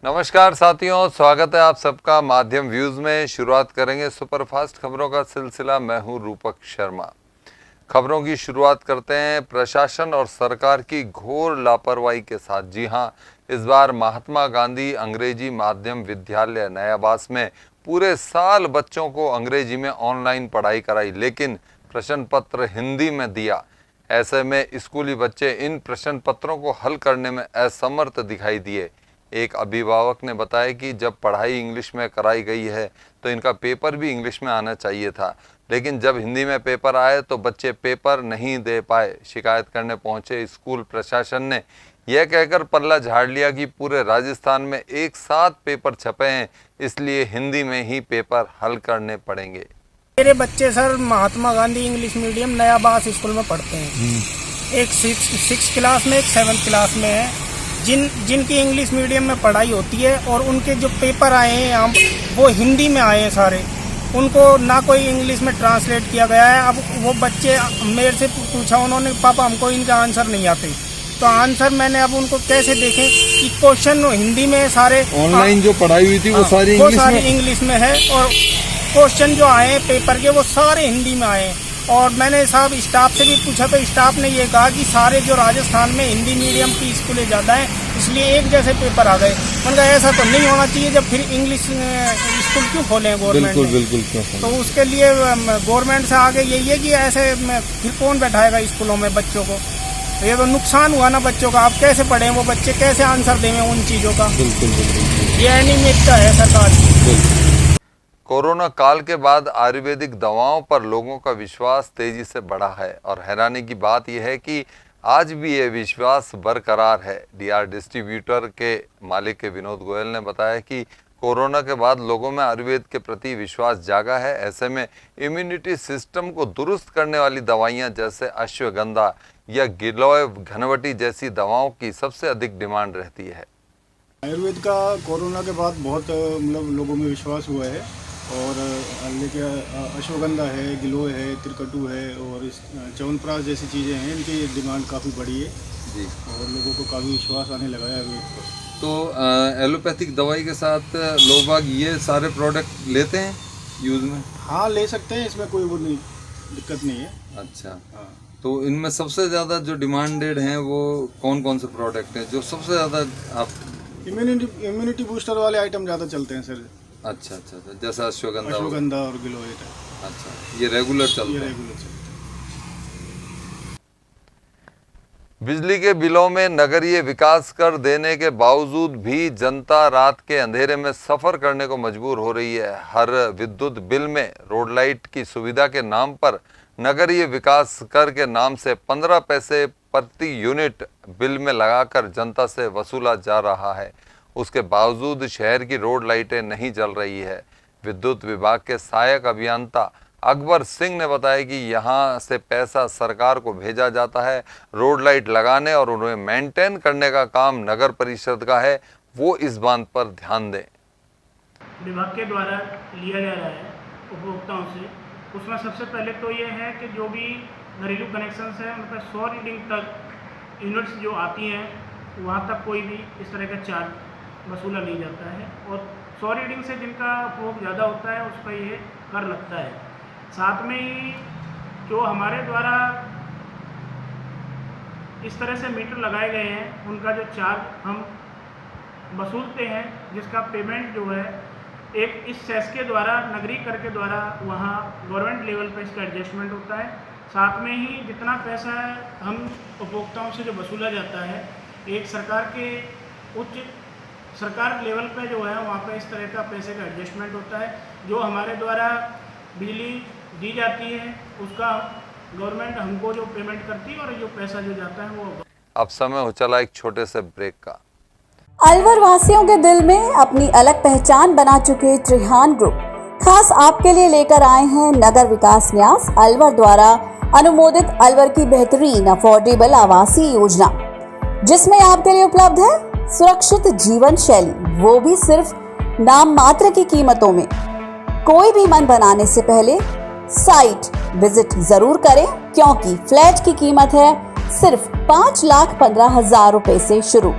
नमस्कार साथियों, स्वागत है आप सबका माध्यम व्यूज में। शुरुआत करेंगे सुपरफास्ट खबरों का सिलसिला। मैं हूं रूपक शर्मा। खबरों की शुरुआत करते हैं प्रशासन और सरकार की घोर लापरवाही के साथ। जी हां, इस बार महात्मा गांधी अंग्रेजी माध्यम विद्यालय नयाबास में पूरे साल बच्चों को अंग्रेजी में ऑनलाइन पढ़ाई कराई, लेकिन प्रश्न पत्र हिंदी में दिया। ऐसे में स्कूली बच्चे इन प्रश्न पत्रों को हल करने में असमर्थ दिखाई दिए। एक अभिभावक ने बताया कि जब पढ़ाई इंग्लिश में कराई गई है तो इनका पेपर भी इंग्लिश में आना चाहिए था, लेकिन जब हिंदी में पेपर आए तो बच्चे पेपर नहीं दे पाए। शिकायत करने पहुंचे स्कूल प्रशासन ने यह कहकर पल्ला झाड़ लिया कि पूरे राजस्थान में एक साथ पेपर छपे हैं, इसलिए हिंदी में ही पेपर हल करने पड़ेंगे। मेरे बच्चे sir Mahatma Gandhi English medium Nayabas school में पढ़ते हैं। एक सिक्स क्लास में, एक 7th क्लास में है। जिनकी इंग्लिश मीडियम में पढ़ाई होती है और उनके जो पेपर आए हैं यहाँ वो हिंदी में आए हैं सारे। उनको ना कोई इंग्लिश में ट्रांसलेट किया गया है। अब वो बच्चे मेरे से पूछा उन्होंने, पापा हमको इनका आंसर नहीं आते। तो आंसर मैंने अब उनको कैसे देखें कि क्वेश्चन हिंदी में सारे, ऑनलाइन जो पढ़ाई हुई थी वो सारी इंग्लिश में है और क्वेश्चन जो आए हैं पेपर के वो सारे हिंदी में आए हैं। और मैंने साहब स्टाफ से भी पूछा तो स्टाफ ने ये कहा कि सारे जो राजस्थान में हिंदी मीडियम की स्कूलें ज़्यादा हैं, इसलिए एक जैसे पेपर आ गए। मैंने कहा ऐसा तो नहीं होना चाहिए, जब फिर इंग्लिश स्कूल क्यों खोले हैं गवर्नमेंट ने? बिल्कुल। तो उसके लिए गवर्नमेंट से आगे यही है कि ऐसे फिर कौन बैठाएगा स्कूलों में बच्चों को? तो ये तो नुकसान हुआ ना बच्चों का। आप कैसे पढ़ें, वो बच्चे कैसे आंसर देंगे उन चीज़ों का? बिल्कुल। ये अनियमितता है सरकार की। कोरोना काल के बाद आयुर्वेदिक दवाओं पर लोगों का विश्वास तेजी से बढ़ा है और हैरानी की बात यह है कि आज भी ये विश्वास बरकरार है। डीआर डिस्ट्रीब्यूटर के मालिक के विनोद गोयल ने बताया कि कोरोना के बाद लोगों में आयुर्वेद के प्रति विश्वास जागा है। ऐसे में इम्यूनिटी सिस्टम को दुरुस्त करने वाली दवाइयां जैसे अश्वगंधा या गिलोय घनवटी जैसी दवाओं की सबसे अधिक डिमांड रहती है। आयुर्वेद का कोरोना के बाद बहुत लोगों में विश्वास हुआ है और लेके अश्वगंधा है, गिलोय है, त्रिकटु है और च्यवनप्राश जैसी चीज़ें हैं, इनकी डिमांड काफ़ी बढ़ी है जी और लोगों को काफ़ी विश्वास आने लगा है आयुर्वेद पर। तो एलोपैथिक दवाई के साथ लोग बाग ये सारे प्रोडक्ट लेते हैं यूज़ में? हाँ, ले सकते हैं, इसमें कोई वो नहीं, दिक्कत नहीं है। अच्छा हाँ, तो इनमें सबसे ज़्यादा जो डिमांडेड हैं वो कौन कौन से प्रोडक्ट हैं जो सबसे ज़्यादा आप? इम्यूनिटी बूस्टर वाले आइटम ज़्यादा चलते हैं सर। अच्छा, जैसे अश्वगंधा और गिलोय। अच्छा, ये रेगुलर चलते हैं। बिजली के बिलों में नगरीय विकास कर देने के बावजूद भी जनता रात के अंधेरे में सफर करने को मजबूर हो रही है। हर विद्युत बिल में रोड लाइट की सुविधा के नाम पर नगरीय विकास कर के नाम से 15 पैसे प्रति यूनिट बिल में लगाकर जनता से वसूला जा रहा है। उसके बावजूद शहर की रोड लाइटें नहीं जल रही है। विद्युत विभाग के सहायक अभियंता अकबर सिंह ने बताया कि यहां से पैसा सरकार को भेजा जाता है। रोड लाइट लगाने और उन्हें मेंटेन करने का काम नगर परिषद का है, वो इस बात पर ध्यान दें। विभाग के द्वारा लिया जा रहा है उपभोक्ताओं से, उसमें सबसे पहले तो ये है कि जो भी घरेलू कनेक्शन है उन पर 100 रीडिंग तक यूनिट्स जो आती हैं वहाँ तक कोई भी इस तरह का चार्ज वसूला नहीं जाता है और 100 रीडिंग से जिनका उपभोग ज़्यादा होता है उस पर ये कर लगता है। साथ में ही जो हमारे द्वारा इस तरह से मीटर लगाए गए हैं उनका जो चार्ज हम वसूलते हैं, जिसका पेमेंट जो है एक इस सेस के द्वारा, नगरीय कर के द्वारा वहाँ गवर्नमेंट लेवल पर इसका एडजस्टमेंट होता है। साथ में ही जितना पैसा हम उपभोक्ताओं से जो वसूला जाता है, एक सरकार लेवल पे जो है वहाँ पे इस तरह का पैसे का एडजस्टमेंट होता है। जो हमारे द्वारा बिजली दी जाती है उसका गवर्नमेंट हमको जो पेमेंट करती है और जो पैसा जो जाता है वो। अब समय हो चला एक छोटे से ब्रेक का। अलवर वासियों के दिल में अपनी अलग पहचान बना चुके त्रिहान ग्रुप खास आपके लिए लेकर आए हैं नगर विकास न्यास अलवर द्वारा अनुमोदित अलवर की बेहतरीन अफोर्डेबल आवासीय योजना, जिसमें आपके लिए उपलब्ध है सुरक्षित जीवन शैली, वो भी सिर्फ नाम मात्र की कीमतों में। कोई भी मन बनाने से पहले साइट विजिट जरूर करें, क्योंकि फ्लैट की कीमत है सिर्फ 5,15,000 रुपए से शुरू।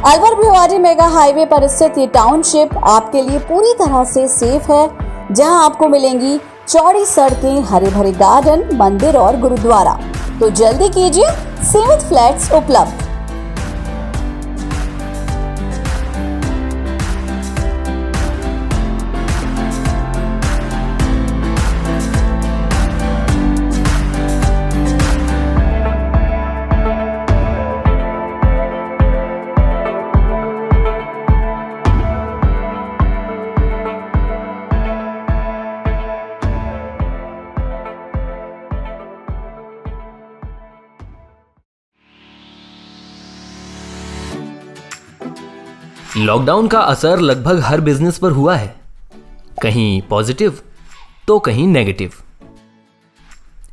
अलवर भिवाड़ी मेगा हाईवे पर स्थित ये टाउनशिप आपके लिए पूरी तरह से सेफ है, जहां आपको मिलेंगी चौड़ी सड़कें, हरे भरे गार्डन, मंदिर और गुरुद्वारा। तो जल्दी कीजिए, सीमित फ्लैट्स उपलब्ध। लॉकडाउन का असर लगभग हर बिजनेस पर हुआ है, कहीं पॉजिटिव तो कहीं नेगेटिव।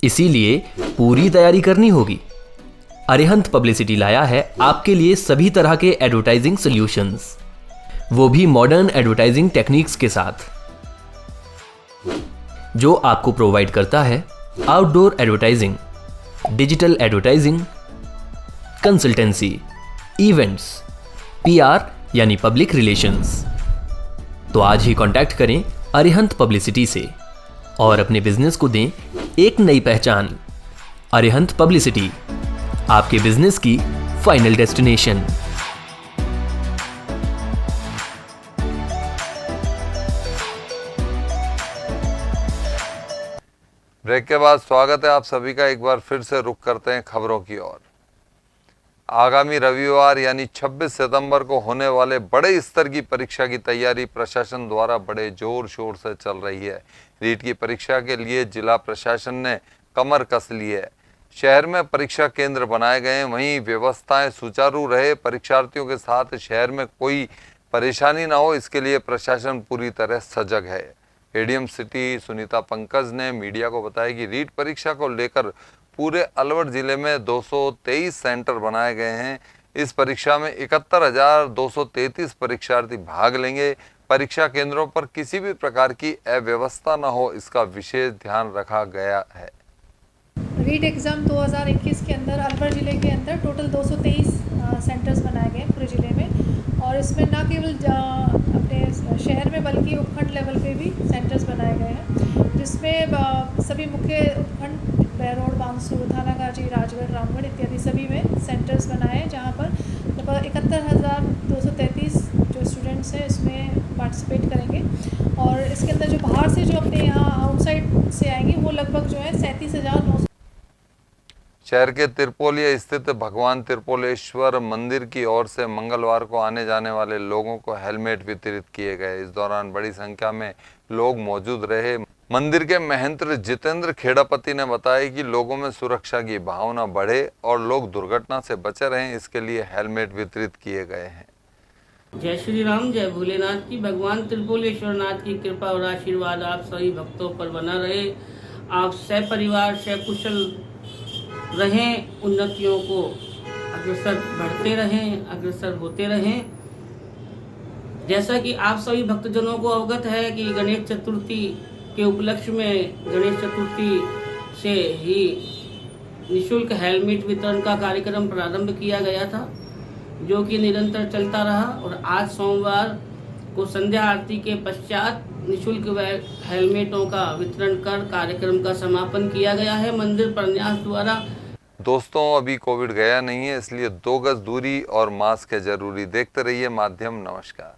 इसीलिए पूरी तैयारी करनी होगी। अरिहंत पब्लिसिटी लाया है आपके लिए सभी तरह के एडवर्टाइजिंग सॉल्यूशंस, वो भी मॉडर्न एडवर्टाइजिंग टेक्निक्स के साथ, जो आपको प्रोवाइड करता है outdoor advertising, digital advertising, consultancy, events, PR यानी पब्लिक रिलेशंस। तो आज ही कांटेक्ट करें अरिहंत पब्लिसिटी से और अपने बिजनेस को दें एक नई पहचान। अरिहंत पब्लिसिटी, आपके बिजनेस की फाइनल डेस्टिनेशन। ब्रेक के बाद स्वागत है आप सभी का। एक बार फिर से रुख करते हैं खबरों की ओर। आगामी रविवार यानी 26 सितंबर को होने वाले बड़े स्तर की परीक्षा की तैयारी प्रशासन द्वारा बड़े जोर शोर से चल रही है। रीट की परीक्षा के लिए जिला प्रशासन ने कमर कस ली है। शहर में परीक्षा केंद्र बनाए गए हैं, वहीं व्यवस्थाएं सुचारू रहे, परीक्षार्थियों के साथ शहर में कोई परेशानी ना हो, इसके लिए प्रशासन पूरी तरह सजग है। एडीएम सिटी सुनीता पंकज ने मीडिया को बताया कि रीट परीक्षा को लेकर पूरे अलवर जिले में 223 सेंटर बनाए गए हैं। इस परीक्षा में 71,233 परीक्षार्थी भाग लेंगे। परीक्षा केंद्रों पर किसी भी प्रकार की अव्यवस्था न हो, इसका विशेष ध्यान रखा गया है। रीट एग्ज़ाम 2021 के अंदर अलवर ज़िले के अंदर टोटल 223 सेंटर्स बनाए गए पूरे ज़िले में, और इसमें न केवल अपने शहर में बल्कि उपखंड लेवल पे भी सेंटर्स बनाए गए हैं, जिसमें सभी मुख्य उपखंड बहरोड, बांसुर, थानागाजी, राजगढ़, रामगढ़ इत्यादि सभी में सेंटर्स बनाए हैं, जहाँ पर लगभग 71,233 जो स्टूडेंट्स हैं इसमें पार्टिसिपेट करेंगे। और इसके अंदर जो बाहर से जो अपने यहाँ आउटसाइड से आएंगे वो लगभग जो है 37,900। शहर के तिरपोलिया स्थित भगवान तिरपोलेश्वर मंदिर की ओर से मंगलवार को आने जाने वाले लोगों को हेलमेट वितरित किए गए। इस दौरान बड़ी संख्या में लोग मौजूद रहे। मंदिर के महंत जितेंद्र खेड़ापति ने बताया कि लोगों में सुरक्षा की भावना बढ़े और लोग दुर्घटना से बचे रहें, इसके लिए हेलमेट वितरित किए गए हैं। जय श्री राम, जय भोलेनाथ की। भगवान त्रिपुलेश्वर नाथ की कृपा और आशीर्वाद आप सभी भक्तों पर बना रहे। आप सपरिवार सकुशल रहें, उन्नतियों को अग्रसर बढ़ते रहें, अग्रसर होते रहें। जैसा कि आप सभी भक्तजनों को अवगत है कि गणेश चतुर्थी के उपलक्ष्य में गणेश चतुर्थी से ही निःशुल्क हेलमेट वितरण का कार्यक्रम प्रारंभ किया गया था, जो कि निरंतर चलता रहा। और आज सोमवार को संध्या आरती के पश्चात निःशुल्क हेलमेटों का वितरण कर कार्यक्रम का समापन किया गया है मंदिर प्रन्यास द्वारा। दोस्तों, अभी कोविड गया नहीं है, इसलिए 2 गज दूरी और मास्क है जरूरी। देखते रहिए माध्यम। नमस्कार।